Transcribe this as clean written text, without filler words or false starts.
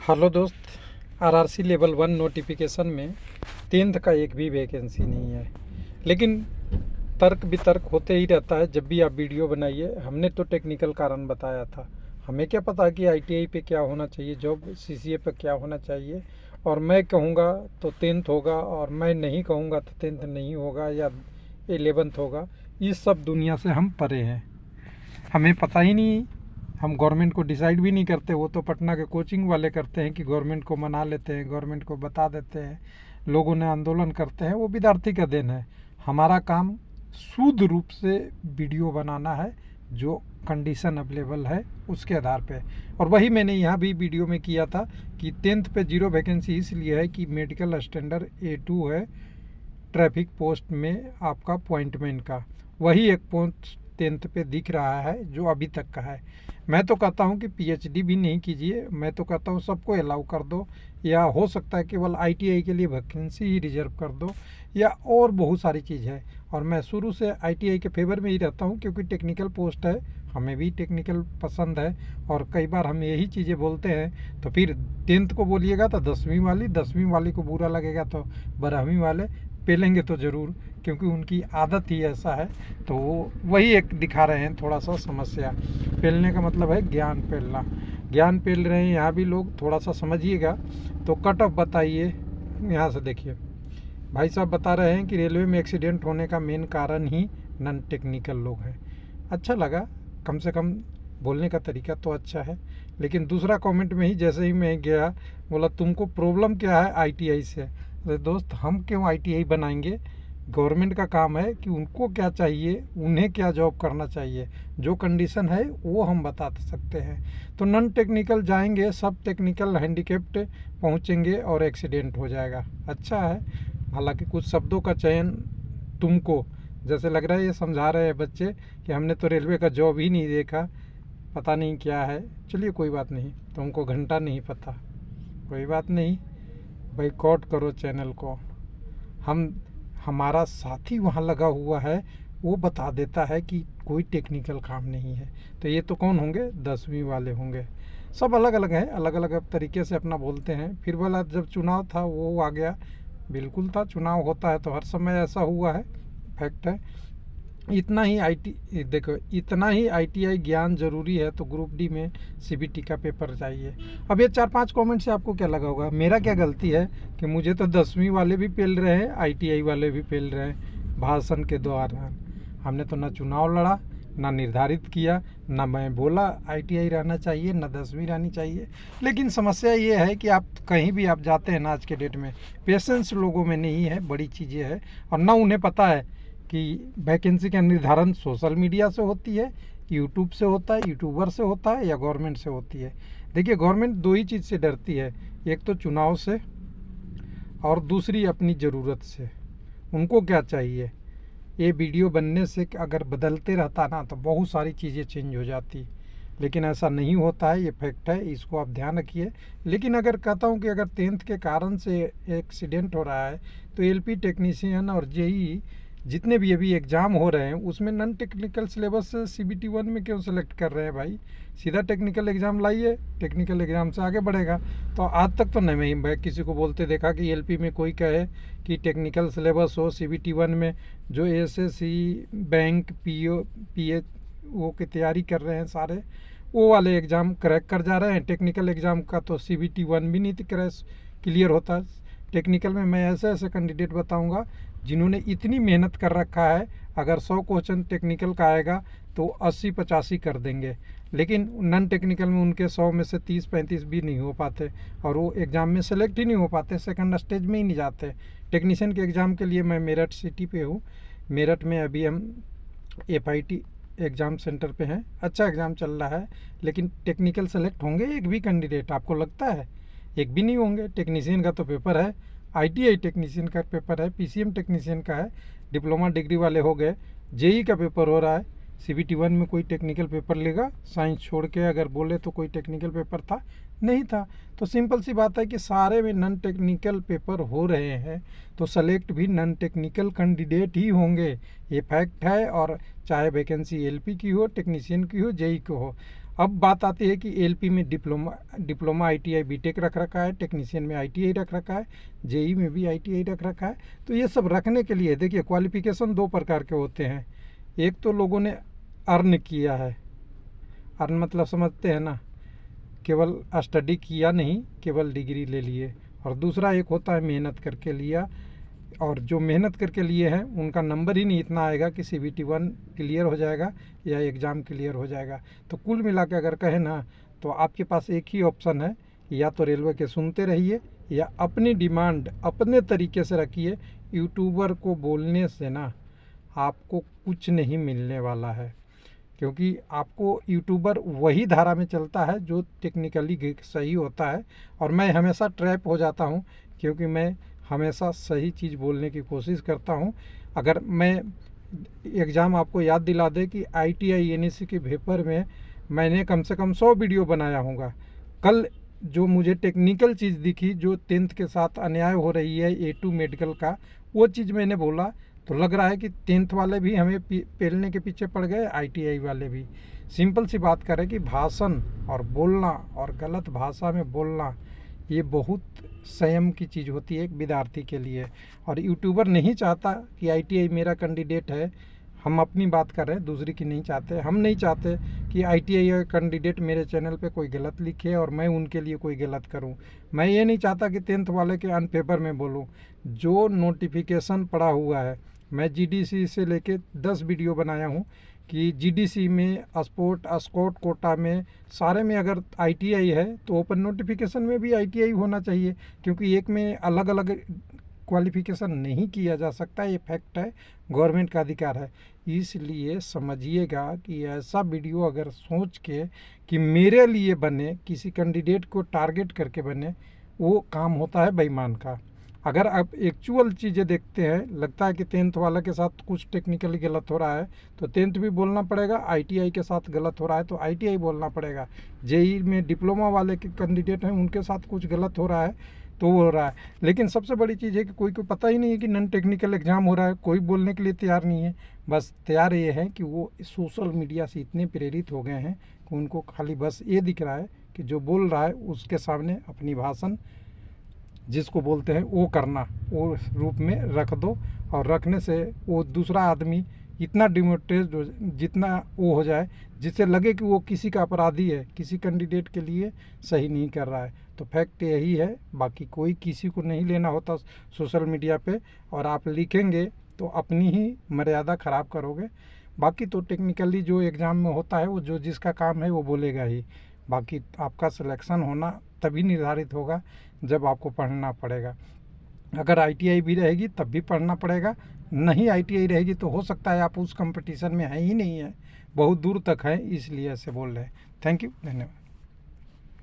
Hello दोस्त। RRC level 1 notification में 10th का एक भी वैकेंसी नहीं है, लेकिन तर्क वितर्क होते ही रहता है। जब भी आप वीडियो बनाइए, हमने तो टेक्निकल कारण बताया था, हमें क्या पता कि आईटीआई पे क्या होना चाहिए, जॉब सीसीए पे क्या होना चाहिए। और मैं कहूँगा तो 10th होगा, और मैं नहीं कहूँगा तो 10th नहीं होगा या 11th होगा। इस सब दुनिया से हम परे हैं, हमें पता ही नहीं। हम गवर्नमेंट को डिसाइड भी नहीं करते, वो तो पटना के कोचिंग वाले करते हैं कि गवर्नमेंट को मना लेते हैं, गवर्नमेंट को बता देते हैं, लोगों ने आंदोलन करते हैं, वो विद्यार्थी का देन है। हमारा काम शुद्ध रूप से वीडियो बनाना है, जो कंडीशन अवेलेबल है उसके आधार पे। और वही मैंने यहाँ भी वीडियो में किया था कि 10th पे 0 वैकेंसी इसलिए है कि मेडिकल स्टैंडर्ड A2 है ट्रैफिक पोस्ट में आपका अपॉइंटमेंट का, वही एक पोस्ट 10th पे दिख रहा है जो अभी तक का है। मैं तो कहता हूँ कि पीएचडी भी नहीं कीजिए, मैं तो कहता हूँ सबको अलाउ कर दो, या हो सकता है केवल आईटीआई के लिए वैकेंसी ही रिजर्व कर दो, या और बहुत सारी चीज़ है। और मैं शुरू से आईटीआई के फेवर में ही रहता हूँ, क्योंकि टेक्निकल पोस्ट है, हमें भी टेक्निकल पसंद है। और कई बार हम यही चीज़ें बोलते हैं, तो फिर 10th को बोलिएगा तो 10वीं वाली को बुरा लगेगा, तो 12वीं वाले पेलेंगे तो ज़रूर, क्योंकि उनकी आदत ही ऐसा है। तो वो वही एक दिखा रहे हैं थोड़ा सा समस्या। पेलने का मतलब है ज्ञान पेलना, ज्ञान पेल रहे हैं यहाँ भी लोग, थोड़ा सा समझिएगा। तो कट ऑफ बताइए, यहाँ से देखिए भाई साहब बता रहे हैं कि रेलवे में एक्सीडेंट होने का मेन कारण ही नॉन टेक्निकल लोग हैं। अच्छा लगा, कम से कम बोलने का तरीका तो अच्छा है। लेकिन दूसरा कमेंट में ही जैसे ही मैं गया, बोला तुमको प्रॉब्लम क्या है आईटीआई से। अरे दोस्त, हम क्यों आईटीआई बनाएंगे? गवर्नमेंट का काम है कि उनको क्या चाहिए, उन्हें क्या जॉब करना चाहिए, जो कंडीशन है वो हम बता सकते हैं। तो नॉन टेक्निकल जाएंगे, सब टेक्निकल हैंडीकेप्ड पहुंचेंगे और एक्सीडेंट हो जाएगा। अच्छा है, हालांकि कुछ शब्दों का चयन तुमको जैसे लग रहा है ये समझा रहे हैं बच्चे कि हमने तो रेलवे का जॉब ही नहीं देखा, पता नहीं क्या है। चलिए कोई बात नहीं, तुमको घंटा नहीं पता, कोई बात नहीं, बाइकआउट करो चैनल को। हमारा साथी वहाँ लगा हुआ है, वो बता देता है कि कोई टेक्निकल काम नहीं है। तो ये तो कौन होंगे? 10वीं वाले होंगे। सब अलग अलग है, अलग अलग तरीके से अपना बोलते हैं। फिर बोला जब चुनाव था वो आ गया, बिल्कुल था, चुनाव होता है तो हर समय ऐसा हुआ है, फैक्ट है। इतना ही देखो, इतना ही आईटीआई ज्ञान जरूरी है तो ग्रुप डी में सीबीटी का पेपर चाहिए। अब ये 4-5 कमेंट से आपको क्या लगा होगा, मेरा क्या गलती है कि मुझे तो 10वीं वाले भी पेल रहे हैं, आईटीआई वाले भी पेल रहे हैं भाषण के दौरान। हमने तो ना चुनाव लड़ा, ना निर्धारित किया, ना मैं बोला आईटीआई रहना चाहिए, ना 10वीं रहनी चाहिए। लेकिन समस्या ये है कि आप कहीं भी आप जाते हैं ना, आज के डेट में पेशेंस लोगों में नहीं है, बड़ी चीज़ें है। और ना उन्हें पता है कि वैकेंसी का निर्धारण सोशल मीडिया से होती है, यूट्यूब से होता है, यूट्यूबर से होता है, या गवर्नमेंट से होती है। देखिए, गवर्नमेंट दो ही चीज़ से डरती है, एक तो चुनाव से और दूसरी अपनी ज़रूरत से। उनको क्या चाहिए, ये वीडियो बनने से अगर बदलते रहता ना तो बहुत सारी चीज़ें चेंज हो जाती, लेकिन ऐसा नहीं होता है, ये फैक्ट है, इसको आप ध्यान रखिए। लेकिन अगर कहता हूँ कि अगर 10th के कारण से एक्सीडेंट हो रहा है तो एलपी टेक्नीशियन और जेई जितने भी अभी एग्ज़ाम हो रहे हैं उसमें नॉन टेक्निकल सिलेबस से सीबीटी 1 में क्यों सेलेक्ट कर रहे हैं भाई? सीधा टेक्निकल एग्ज़ाम लाइए, टेक्निकल एग्ज़ाम से आगे बढ़ेगा। तो आज तक तो नहीं मैं किसी को बोलते देखा कि एलपी में कोई कहे कि टेक्निकल सिलेबस हो सीबीटी 1 में। जो एसएससी बैंक पीओ की तैयारी कर रहे हैं सारे, वो वाले एग्ज़ाम क्रैक कर जा रहे हैं। टेक्निकल एग्ज़ाम का तो सीबीटी 1 भी नहीं क्लियर होता। टेक्निकल में मैं ऐसे ऐसे कैंडिडेट बताऊंगा जिन्होंने इतनी मेहनत कर रखा है, अगर 100 क्वेश्चन टेक्निकल का आएगा तो 80-85 कर देंगे। लेकिन नॉन टेक्निकल में उनके 100 में से 30-35 भी नहीं हो पाते, और वो एग्ज़ाम में सेलेक्ट ही नहीं हो पाते, सेकंड स्टेज में ही नहीं जाते। टेक्नीशियन के एग्ज़ाम के लिए मैं मेरठ सिटी पे हूँ, मेरठ में अभी हम FIT एग्ज़ाम सेंटर पे हैं, अच्छा एग्ज़ाम चल रहा है। लेकिन टेक्निकल सेलेक्ट होंगे एक भी कैंडिडेट, आपको लगता है? एक भी नहीं होंगे। टेक्नीशियन का तो पेपर है, आईटीआई टेक्नीशियन का पेपर है, पीसीएम टेक्नीशियन का है, डिप्लोमा डिग्री वाले हो गए, जेई का पेपर हो रहा है। सीबीटी 1 में कोई टेक्निकल पेपर लेगा? साइंस छोड़ के अगर बोले तो कोई टेक्निकल पेपर था? नहीं था। तो सिंपल सी बात है कि सारे में नॉन टेक्निकल पेपर हो रहे हैं, तो सेलेक्ट भी नॉन टेक्निकल कैंडिडेट ही होंगे, ये फैक्ट है। और चाहे वैकेंसी एलपी की हो, टेक्नीशियन की हो, जेई की हो। अब बात आती है कि एलपी में डिप्लोमा आईटीआई बीटेक रख रखा है, टेक्नीशियन में आईटीआई रख रखा है, जेई में भी आईटीआई रख रखा है। तो ये सब रखने के लिए देखिए क्वालिफिकेशन दो प्रकार के होते हैं। एक तो लोगों ने अर्न किया है, अर्न मतलब समझते हैं ना, केवल स्टडी किया नहीं, केवल डिग्री ले लिए। और दूसरा एक होता है मेहनत करके लिया, और जो मेहनत करके लिए हैं उनका नंबर ही नहीं इतना आएगा कि CBT 1 क्लियर हो जाएगा या एग्ज़ाम क्लियर हो जाएगा। तो कुल मिला के अगर कहें ना, तो आपके पास एक ही ऑप्शन है, या तो रेलवे के सुनते रहिए या अपनी डिमांड अपने तरीके से रखिए। यूट्यूबर को बोलने से ना आपको कुछ नहीं मिलने वाला है, क्योंकि आपको यूट्यूबर वही धारा में चलता है जो टेक्निकली सही होता है। और मैं हमेशा ट्रैप हो जाता हूँ, क्योंकि मैं हमेशा सही चीज़ बोलने की कोशिश करता हूँ। अगर मैं एग्ज़ाम आपको याद दिला दे कि ITI NEC के पेपर में मैंने कम से कम 100 वीडियो बनाया होगा। कल जो मुझे टेक्निकल चीज़ दिखी, जो 10th के साथ अन्याय हो रही है A2 मेडिकल का, वो चीज़ मैंने बोला, तो लग रहा है कि 10th वाले भी हमें पेलने के पीछे पड़ गए, ITI वाले भी। सिंपल सी बात करें कि भाषण और बोलना और गलत भाषा में बोलना, ये बहुत संयम की चीज़ होती है एक विद्यार्थी के लिए। और यूट्यूबर नहीं चाहता कि ITI मेरा कैंडिडेट है, हम अपनी बात कर रहे हैं, दूसरी की नहीं चाहते। हम नहीं चाहते कि ITI कैंडिडेट मेरे चैनल पे कोई गलत लिखे और मैं उनके लिए कोई गलत करूं। मैं ये नहीं चाहता कि 10th वाले के अनपेपर में बोलूं। जो नोटिफिकेशन पड़ा हुआ है, मैं GDC से लेके 10 वीडियो बनाया हूं कि GDC में स्कोट कोटा में सारे में अगर ITI है तो ओपन नोटिफिकेशन में भी ITI होना चाहिए, क्योंकि एक में अलग अलग क्वालिफिकेशन नहीं किया जा सकता। ये फैक्ट है, गवर्नमेंट का अधिकार है। इसलिए समझिएगा कि ऐसा वीडियो अगर सोच के कि मेरे लिए बने, किसी कैंडिडेट को टारगेट करके बने, वो काम होता है बेईमान का। अगर आप एक्चुअल चीज़ें देखते हैं, लगता है कि 10th वाला के साथ कुछ टेक्निकली गलत हो रहा है तो 10th भी बोलना पड़ेगा, ITI के साथ गलत हो रहा है तो ITI बोलना पड़ेगा, जेई में डिप्लोमा वाले के कैंडिडेट हैं उनके साथ कुछ गलत हो रहा है तो वो हो रहा है। लेकिन सबसे बड़ी चीज़ है कि कोई को पता ही नहीं है कि नॉन टेक्निकल एग्ज़ाम हो रहा है, कोई बोलने के लिए तैयार नहीं है। बस तैयार ये है कि वो सोशल मीडिया से इतने प्रेरित हो गए हैं कि उनको खाली बस ये दिख रहा है कि जो बोल रहा है उसके सामने अपनी भाषण, जिसको बोलते हैं वो करना, वो रूप में रख दो। और रखने से वो दूसरा आदमी इतना डिमोटिवेट जितना वो हो जाए, जिससे लगे कि वो किसी का अपराधी है, किसी कैंडिडेट के लिए सही नहीं कर रहा है। तो फैक्ट यही है, बाकी कोई किसी को नहीं लेना होता सोशल मीडिया पे। और आप लिखेंगे तो अपनी ही मर्यादा ख़राब करोगे। बाकी तो टेक्निकली जो एग्ज़ाम में होता है वो जो जिसका काम है वो बोलेगा ही। बाकी आपका सिलेक्शन होना तभी निर्धारित होगा जब आपको पढ़ना पड़ेगा। अगर ITI भी रहेगी तब भी पढ़ना पड़ेगा, नहीं ITI रहेगी तो हो सकता है आप उस कंपटीशन में है ही नहीं है, बहुत दूर तक है, इसलिए ऐसे बोल रहे हैं। थैंक यू, धन्यवाद।